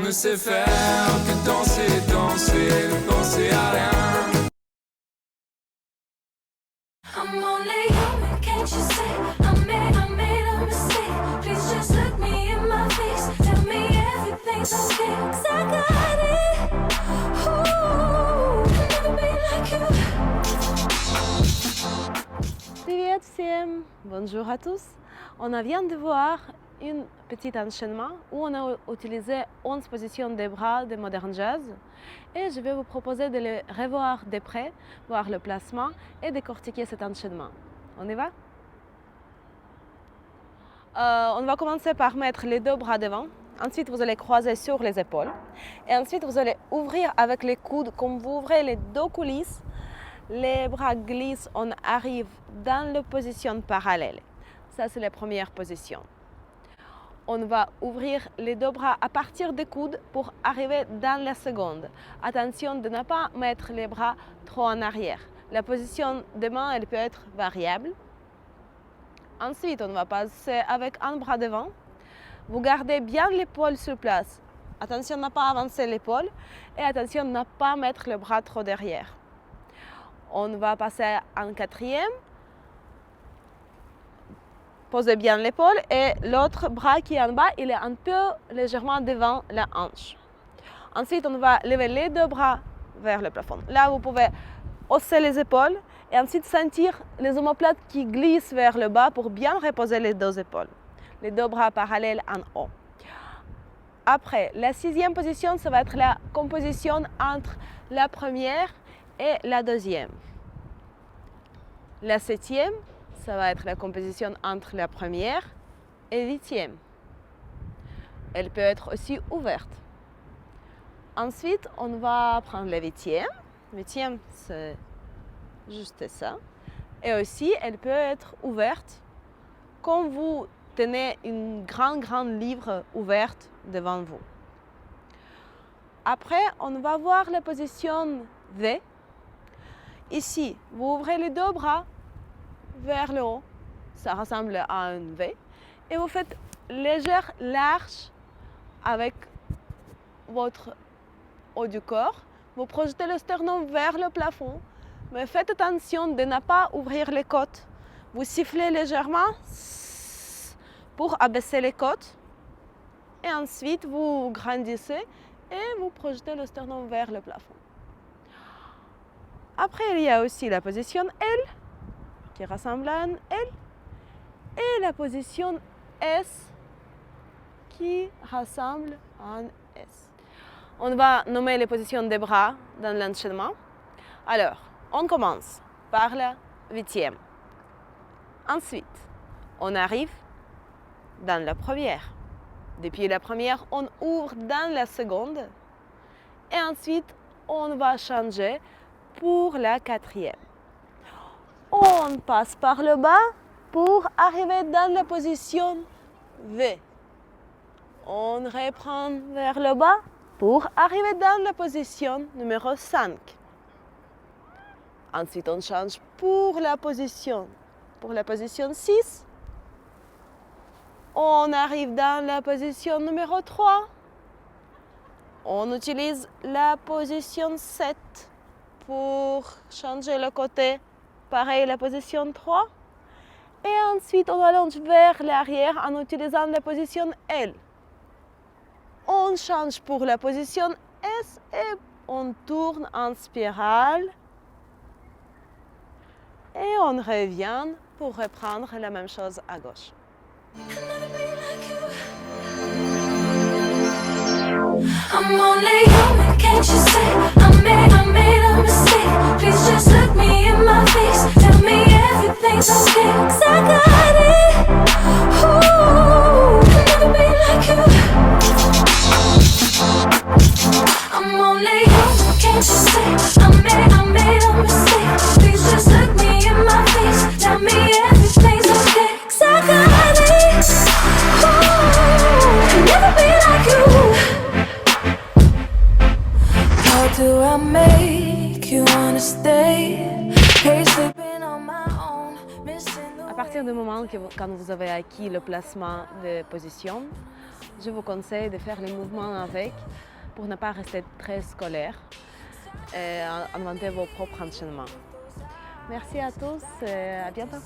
ne sait faire que danser, danser, penser à rien. I'm only human, can't you see? I made a mistake. Please just look me in my face. Tell me everything's okay. 'Cause I got it. Ooh, never be like you. Привет всем! Bonjour à tous! On vient de voir un petit enchaînement où on a utilisé 11 positions des bras de Modern Jazz et je vais vous proposer de le revoir de près, voir le placement et décortiquer cet enchaînement. On y va? On va commencer par mettre les deux bras devant. Ensuite, vous allez croiser sur les épaules. Et ensuite, vous allez ouvrir avec les coudes. Comme vous ouvrez les deux coulisses, les bras glissent, on arrive dans la position parallèle. Ça, c'est la première position. On va ouvrir les deux bras à partir des coudes pour arriver dans la seconde. Attention de ne pas mettre les bras trop en arrière. La position des mains, elle peut être variable. Ensuite, on va passer avec un bras devant. Vous gardez bien l'épaule sur place. Attention de ne pas avancer l'épaule et attention de ne pas mettre le bras trop derrière. On va passer en quatrième. Posez bien l'épaule et l'autre bras qui est en bas, il est un peu légèrement devant la hanche. Ensuite, on va lever les deux bras vers le plafond. Là, vous pouvez hausser les épaules et ensuite sentir les omoplates qui glissent vers le bas pour bien reposer les deux épaules. Les deux bras parallèles en haut. Après, la sixième position, ça va être la composition entre la première et la deuxième. La septième, ça va être la composition entre la première et huitième. Elle peut être aussi ouverte. Ensuite, on va prendre la huitième. Huitième, c'est juste ça. Et aussi, elle peut être ouverte quand vous tenez une grande livre ouverte devant vous. Après, on va voir la position V. Ici, vous ouvrez les deux bras vers le haut, ça ressemble à un V, et vous faites légère large avec votre haut du corps. Vous projetez le sternum vers le plafond, mais faites attention de ne pas ouvrir les côtes. Vous sifflez légèrement pour abaisser les côtes, et ensuite vous grandissez et vous projetez le sternum vers le plafond. Après, il y a aussi la position L, qui ressemble à un L, et la position S qui ressemble à un S. On va nommer les positions des bras dans l'enchaînement. Alors, on commence par la huitième. Ensuite, on arrive dans la première. Depuis la première, on ouvre dans la seconde. Et ensuite, on va changer pour la quatrième. On passe par le bas pour arriver dans la position V. On reprend vers le bas pour arriver dans la position numéro 5. Ensuite, on change pour la position 6. On arrive dans la position numéro 3. On utilise la position 7 pour changer le côté. Pareil, la position 3. Et ensuite, on allonge vers l'arrière en utilisant la position L. On change pour la position S et on tourne en spirale. Et on revient pour reprendre la même chose à gauche. I'm only human, can't you see? I made a mistake. Please just look me in my face. Tell me everything's okay. 'Cause I got it. Ooh, never be like you. I'm only human, can't you see? I made a mistake. Please just look me in my face. Tell me everything's okay. 'Cause I got it. Ooh, never be like you. How do I make you wanna stay? Hey, sleeping on my own, missing the À partir du moment quand vous avez acquis le placement de position, je vous conseille de faire les mouvements avec pour ne pas rester très scolaire et inventer vos propres enchaînements. Merci à tous et à bientôt.